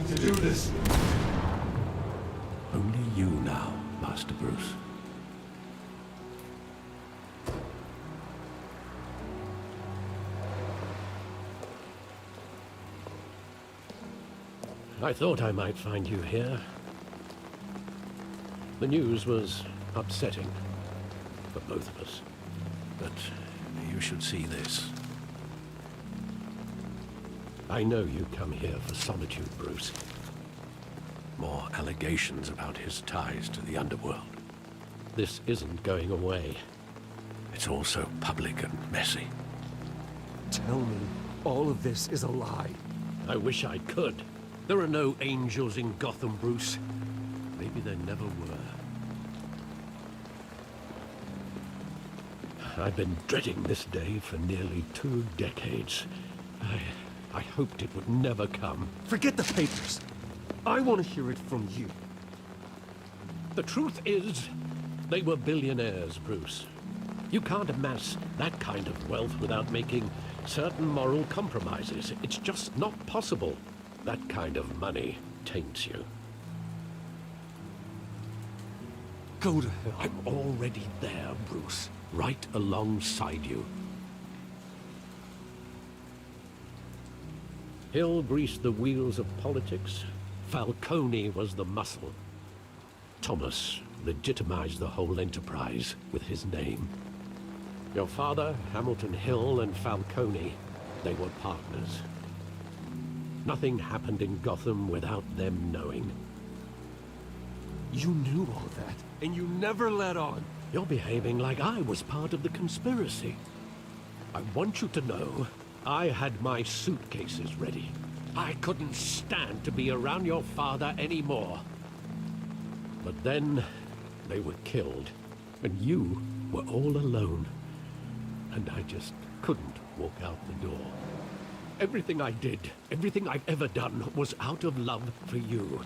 to do this. Only you now, Master Bruce. I thought I might find you here. The news was upsetting for both of us. But you should see this. I know you come here for solitude, Bruce. More allegations about his ties to the underworld. This isn't going away. It's all so public and messy. Tell me, all of this is a lie. I wish I could. There are no angels in Gotham, Bruce. Maybe there never were. I've been dreading this day for nearly 2 decades. I hoped it would never come. Forget the papers. I want to hear it from you. The truth is, they were billionaires, Bruce. You can't amass that kind of wealth without making certain moral compromises. It's just not possible. That kind of money taints you. Go to hell. I'm already there, Bruce. Right alongside you. Hill greased the wheels of politics. Falcone was the muscle. Thomas legitimized the whole enterprise with his name. Your father, Hamilton Hill, and Falcone, they were partners. Nothing happened in Gotham without them knowing. You knew all that, and you never let on. You're behaving like I was part of the conspiracy. I want you to know, I had my suitcases ready. I couldn't stand to be around your father anymore. But then, they were killed, and you were all alone. And I just couldn't walk out the door. Everything I did, everything I've ever done, was out of love for you.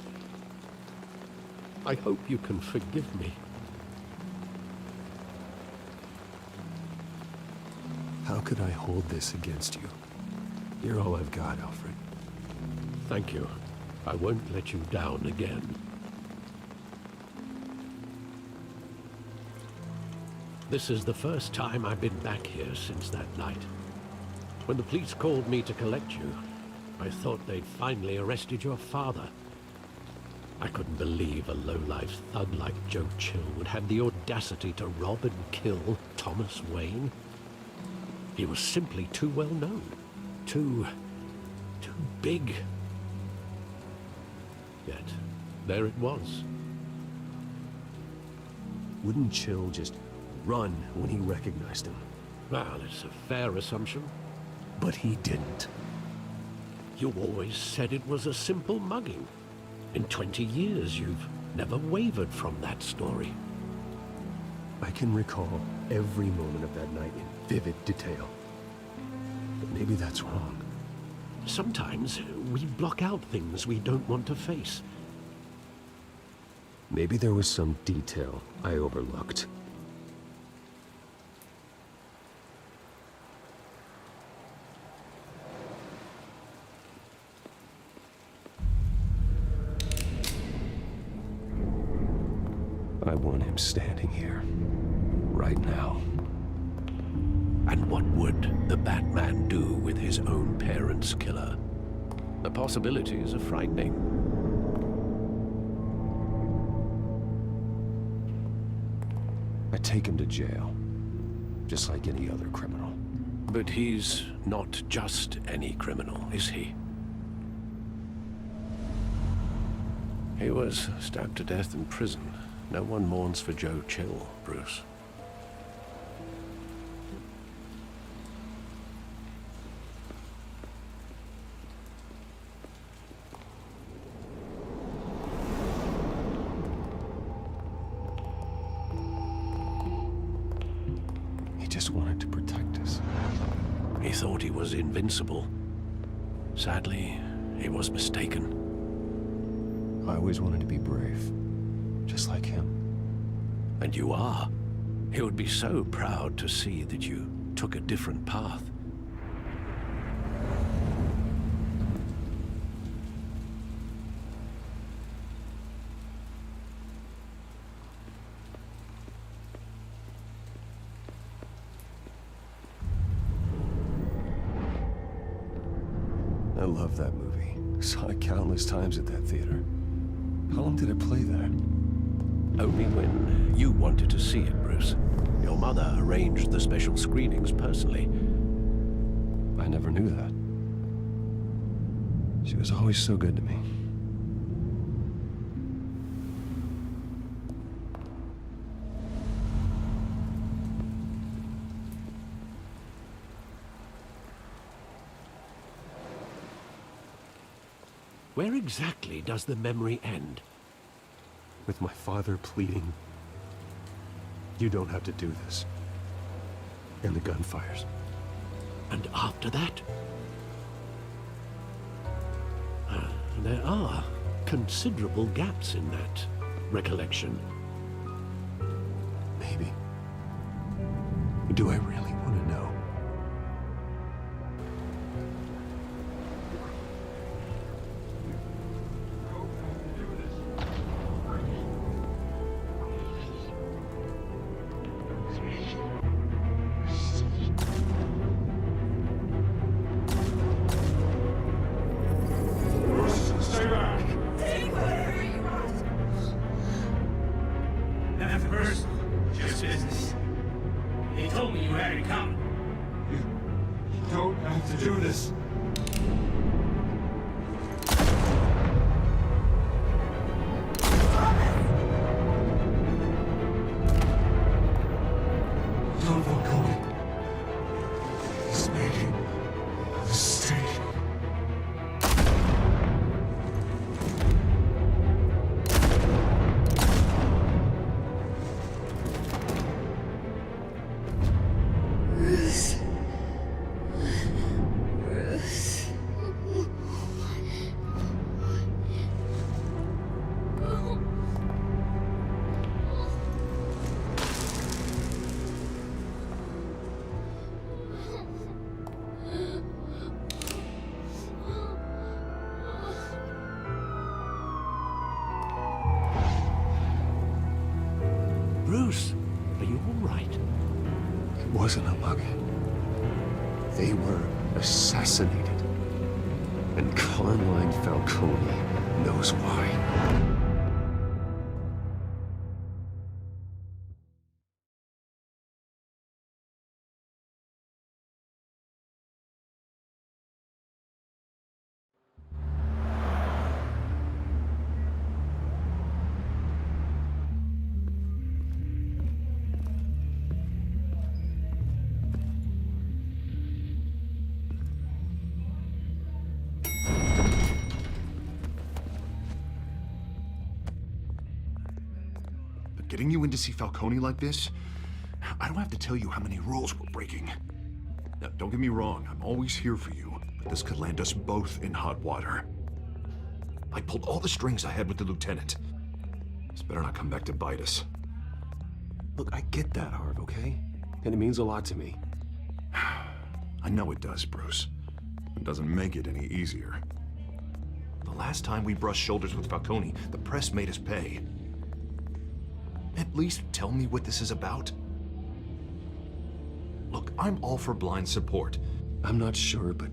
I hope you can forgive me. How could I hold this against you? You're all I've got, Alfred. Thank you. I won't let you down again. This is the first time I've been back here since that night. When the police called me to collect you, I thought they'd finally arrested your father. I couldn't believe a low-life thug like Joe Chill would have the audacity to rob and kill Thomas Wayne. He was simply too well known. Too big. Yet, there it was. Wouldn't Chill just run when he recognized him? Well, it's a fair assumption. But he didn't. You always said it was a simple mugging. In 20 years, you've never wavered from that story. I can recall every moment of that night in vivid detail. But maybe that's wrong. Sometimes we block out things we don't want to face. Maybe there was some detail I overlooked. I want him standing here, right now. And what would the Batman do with his own parents' killer? The possibilities are frightening. I take him to jail, just like any other criminal. But he's not just any criminal, is he? He was stabbed to death in prison. No one mourns for Joe Chill, Bruce. He just wanted to protect us. He thought he was invincible. Sadly, he was mistaken. I always wanted to be brave, just like him. And you are. He would be so proud to see that you took a different path. love that movie. Saw it countless times at that theater. How long did it play there? Only when you wanted to see it, Bruce. Your mother arranged the special screenings personally. I never knew that. She was always so good to me. Where exactly does the memory end? With my father pleading, "You don't have to do this." And the gunfires. And after that? There are considerable gaps in that recollection. Maybe. Do I really want to know? Bruce, are you all right? It wasn't a mug. They were assassinated. And Carmine Falcone knows why. Getting you in to see Falcone like this? I don't have to tell you how many rules we're breaking. Now, don't get me wrong, I'm always here for you, but this could land us both in hot water. I pulled all the strings I had with the lieutenant. This better not come back to bite us. Look, I get that, Harv, okay? And it means a lot to me. I know it does, Bruce. It doesn't make it any easier. The last time we brushed shoulders with Falcone, the press made us pay. At least tell me what this is about. Look, I'm all for blind support. I'm not sure, but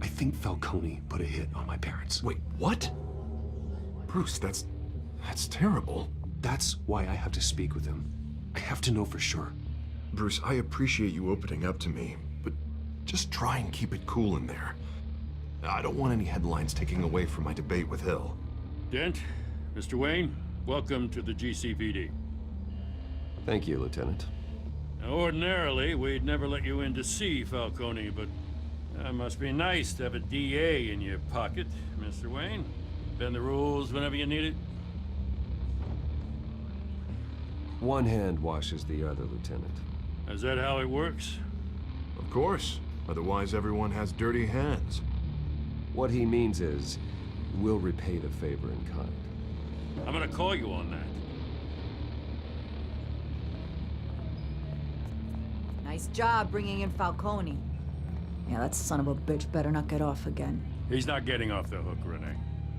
I think Falcone put a hit on my parents. Wait, what? Bruce, that's terrible. That's why I have to speak with him. I have to know for sure. Bruce, I appreciate you opening up to me, but just try and keep it cool in there. I don't want any headlines taking away from my debate with Hill. Dent, Mr. Wayne, welcome to the GCPD. Thank you, Lieutenant. Now, ordinarily, we'd never let you in to see Falcone, but it must be nice to have a DA in your pocket, Mr. Wayne. Bend the rules whenever you need it. One hand washes the other, Lieutenant. Is that how it works? Of course. Otherwise, everyone has dirty hands. What he means is, we'll repay the favor in kind. I'm gonna call you on that. Nice job bringing in Falcone. Yeah, that son of a bitch better not get off again. He's not getting off the hook, Renee.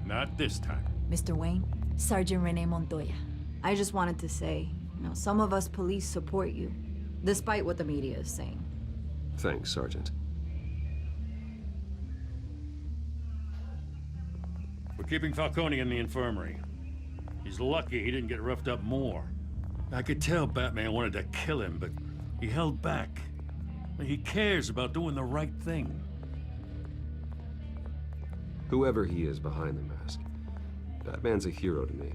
Not this time. Mr. Wayne, Sergeant Renee Montoya. I just wanted to say, some of us police support you, despite what the media is saying. Thanks, Sergeant. We're keeping Falcone in the infirmary. He's lucky he didn't get roughed up more. I could tell Batman wanted to kill him, but he held back. He cares about doing the right thing. Whoever he is behind the mask, Batman's a hero to me.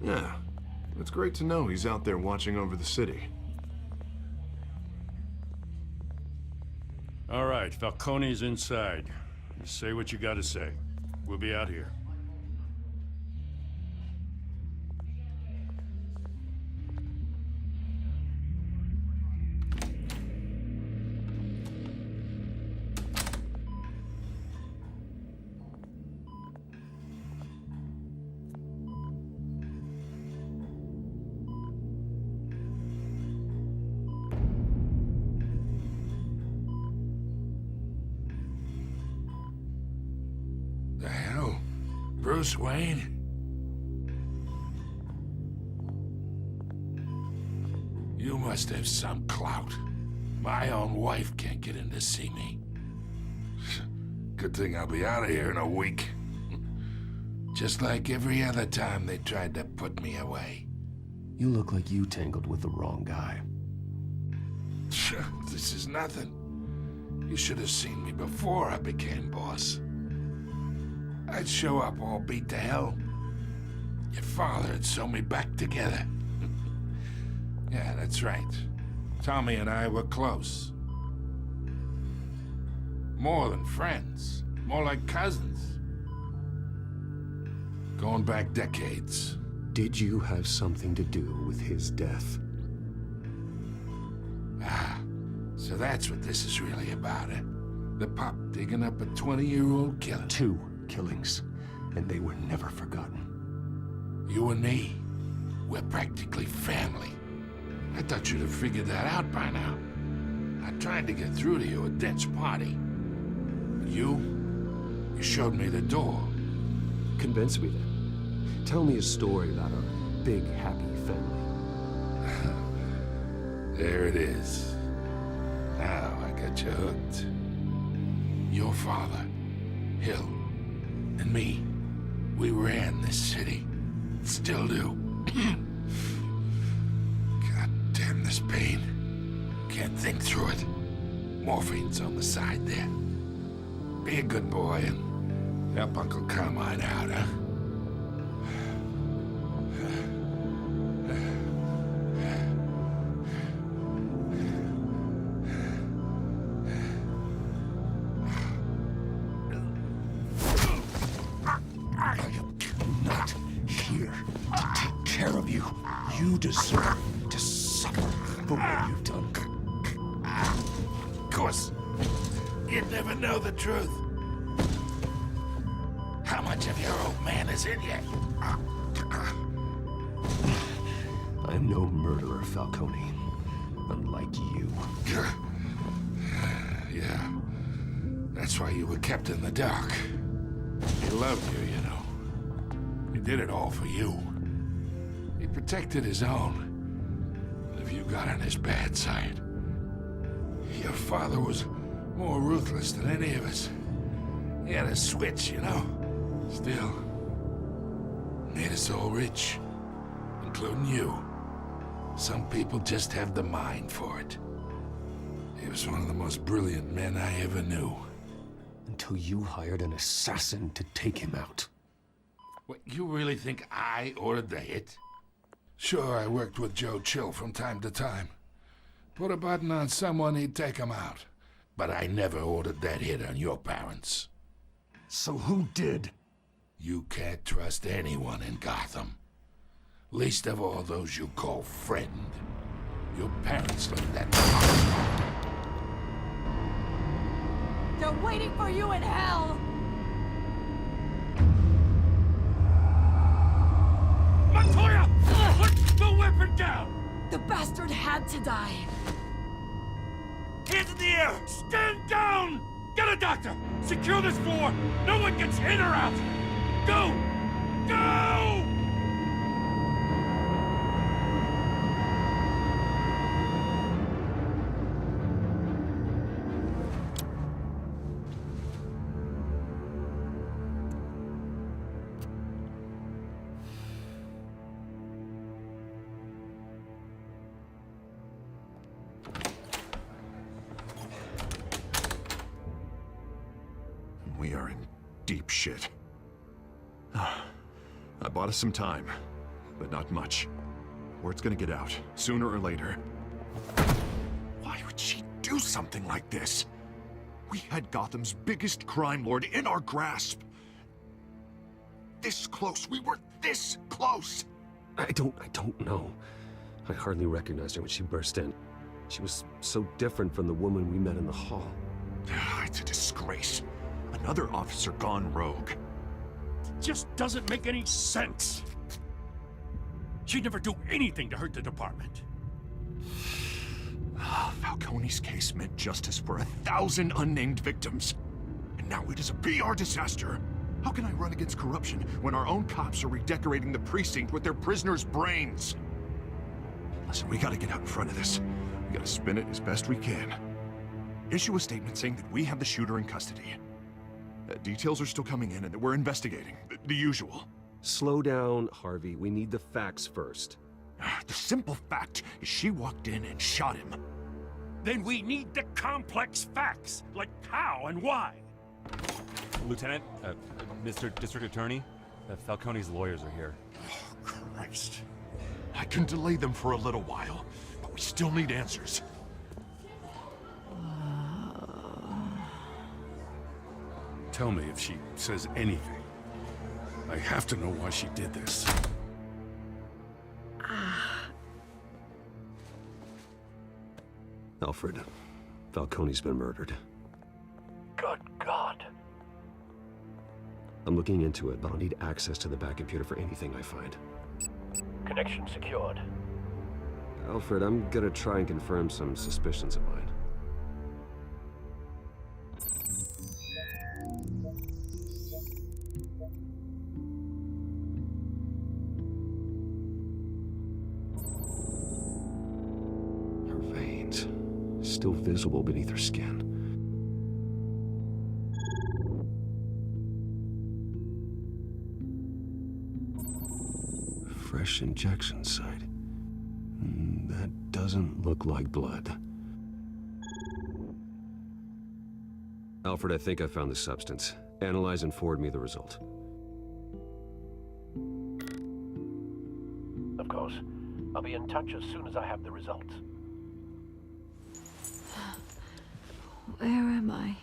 Yeah, it's great to know he's out there watching over the city. All right, Falcone's inside. You say what you gotta say. We'll be out here. The hell? Bruce Wayne? You must have some clout. My own wife can't get in to see me. Good thing I'll be out of here in a week. Just like every other time they tried to put me away. You look like you tangled with the wrong guy. This is nothing. You should have seen me before I became boss. I'd show up all beat to hell. Your father would sew me back together. Yeah, that's right. Tommy and I were close. More than friends. More like cousins. Going back decades. Did you have something to do with his death? Ah, so that's what this is really about, eh? The pop digging up a 20-year-old killer. 2 killings, and they were never forgotten. You and me, we're practically family. I thought you'd have figured that out by now. I tried to get through to you at Dent's party. You showed me the door. Convince me then. Tell me a story about a big, happy family. There it is. Now I got you hooked. Your father, Hill, and me, we ran this city. Still do. God damn this pain. Can't think through it. Morphine's on the side there. Be a good boy and help Uncle Carmine out, huh? You deserve to suffer for what you've done. Of course, you'd never know the truth. How much of your old man is in you? I'm no murderer, Falcone. Unlike you. Yeah. That's why you were kept in the dark. He loved you, you know. He did it all for you. He protected his own. And if you got on his bad side, your father was more ruthless than any of us. He had a switch, you know. Still, made us all rich, including you. Some people just have the mind for it. He was one of the most brilliant men I ever knew. Until you hired an assassin to take him out. What, you really think I ordered the hit? Sure, I worked with Joe Chill from time to time. Put a button on someone, he'd take him out. But I never ordered that hit on your parents. So who did? You can't trust anyone in Gotham. Least of all those you call friend. Your parents let that... They're waiting for you in hell! Montoya! Put the weapon down! The bastard had to die. Hands in the air! Stand down! Get a doctor! Secure this floor! No one gets in or out! Go! Go! shit. I bought us some time, but not much. Word's gonna get out, sooner or later. Why would she do something like this? We had Gotham's biggest crime lord in our grasp. This close. We were this close. I don't know. I hardly recognized her when she burst in. She was so different from the woman we met in the hall. It's a disgrace. Another officer gone rogue. Just doesn't make any sense. She'd never do anything to hurt the department. Falcone's case meant justice for 1,000 unnamed victims. And now it is a PR disaster. How can I run against corruption when our own cops are redecorating the precinct with their prisoners' brains? Listen, we gotta get out in front of this. We gotta spin it as best we can. Issue a statement saying that we have the shooter in custody. Details are still coming in and that we're investigating. The usual. Slow down, Harvey. We need the facts first. The simple fact is she walked in and shot him. Then we need the complex facts, like how and why. Lieutenant, Mr. District Attorney, Falcone's lawyers are here. Oh, Christ. I can delay them for a little while, but we still need answers. Tell me if she says anything. I have to know why she did this. Alfred, Falcone's been murdered. Good God. I'm looking into it, but I'll need access to the back computer for anything I find. Connection secured. Alfred, I'm gonna try and confirm some suspicions of mine. Her veins, still visible beneath her skin. Fresh injection site. That doesn't look like blood. Alfred, I think I found the substance. Analyze and forward me the result. Of course. I'll be in touch as soon as I have the results. Where am I?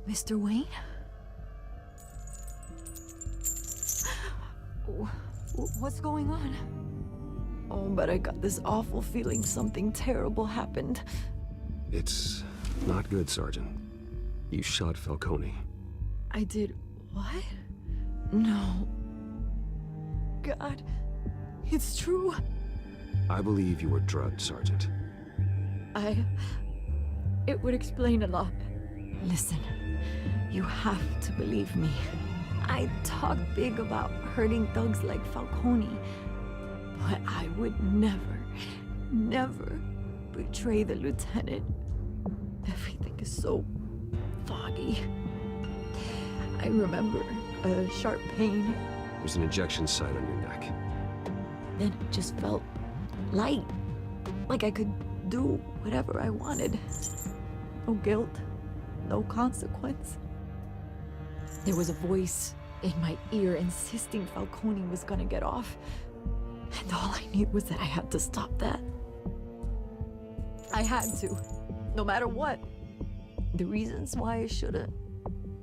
Mr. Wayne? What's going on? Oh, but I got this awful feeling something terrible happened. It's not good, Sergeant. You shot Falcone. I did what? No. God, it's true. I believe you were drugged, Sergeant. It would explain a lot. Listen, you have to believe me. I talk big about hurting thugs like Falcone, but I would never betray the lieutenant. Everything is so foggy. I remember a sharp pain. There's an injection site on your neck. Then it just felt light, like I could do whatever I wanted. No guilt, no consequence. There was a voice in my ear insisting Falcone was gonna get off. And all I knew was that I had to stop that. I had to, no matter what. The reasons why I shouldn't,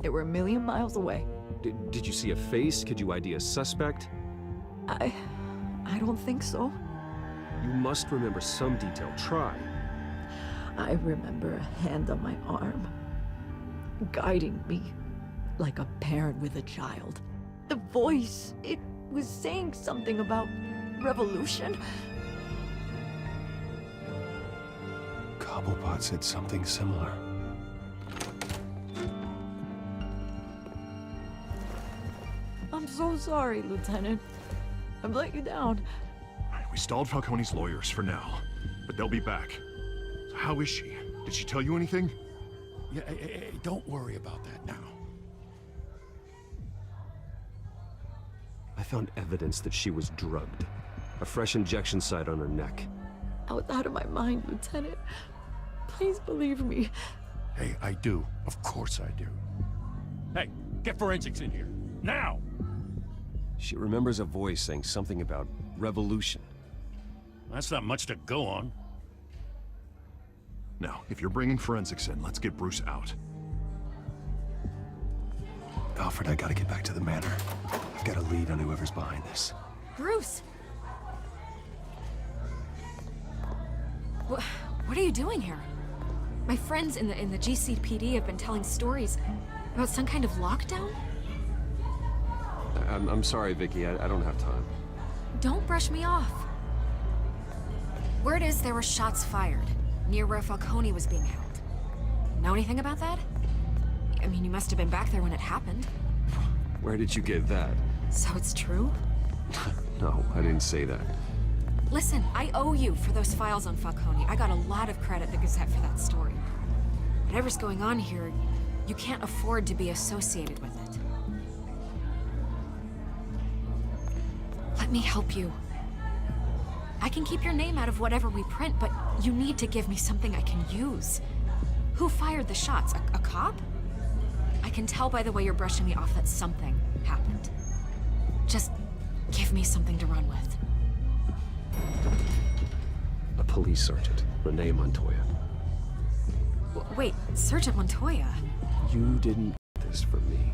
they were a million miles away. Did you see a face? Could you ID a suspect? I don't think so. You must remember some detail. Try. I remember a hand on my arm, guiding me like a parent with a child. The voice, it was saying something about revolution. Cobblepot said something similar. I'm so sorry, Lieutenant. I've let you down. We stalled Falcone's lawyers for now, but they'll be back. So how is she? Did she tell you anything? Yeah, don't worry about that now. I found evidence that she was drugged. A fresh injection site on her neck. I was out of my mind, Lieutenant. Please believe me. Hey, I do. Of course I do. Hey, Get forensics in here. Now! She remembers a voice saying something about revolution. That's not much to go on. Now, if you're bringing forensics in, let's get Bruce out. Alfred, I gotta get back to the manor. I got a lead on whoever's behind this. Bruce! What are you doing here? My friends in the GCPD have been telling stories about some kind of lockdown? I'm sorry, Vicky. I don't have time. Don't brush me off. Word is there were shots fired near where Falcone was being held. Know anything about that? I mean, you must have been back there when it happened. Where did you get that? So it's true? No, I didn't say that. Listen, I owe you for those files on Falcone. I got a lot of credit at the Gazette for that story. Whatever's going on here, you can't afford to be associated with it. Let me help you. I can keep your name out of whatever we print, but you need to give me something I can use. Who fired the shots? A cop? I can tell by the way you're brushing me off that something happened. Just give me something to run with. A police sergeant, Renee Montoya. Wait, Sergeant Montoya? You didn't do this for me.